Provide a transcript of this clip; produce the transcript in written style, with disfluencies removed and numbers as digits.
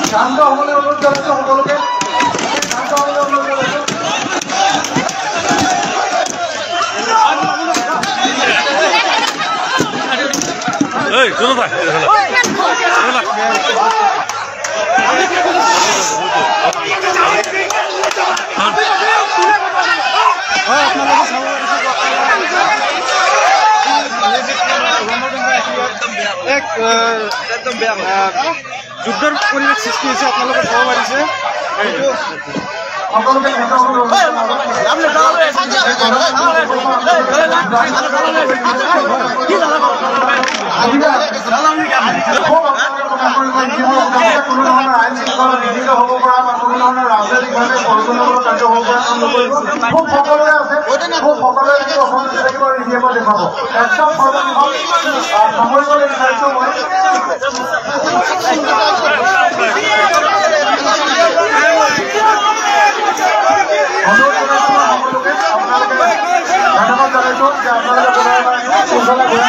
শান্ত হবলৈ অনুৰোধ জনাইছো সকলোকে শান্ত হবলৈ অনুৰোধ জনাইছো এই শুনো ভাই একদম বেয়া যুদ্ধৰ পৰিৱেশ সৃষ্টি হৈছে আপোনালোকে চাব পাৰিছে সকলোকে কোনো ধৰণৰ আইন শৃংখলা বিঘ্নিত হ'ব পৰা বা কোনো ধৰণৰ ৰাজনৈতিকভাৱে প্ৰয়োজনীয় কাৰ্য হ'ব পৰা কাম নকৰিব খুব সকলোৰে আছে খুব সকলোৰে যদি অসমত থাকিব ৰিভিউ দেখাব একদম সৰ্ববৃহৎ সামৰিবলৈ বিচাৰিছোঁ মই অনুৰোধ জনাইছোঁ সকলোকে আপোনালোকে ধন্যবাদ জনাইছোঁ যে আপোনালোকে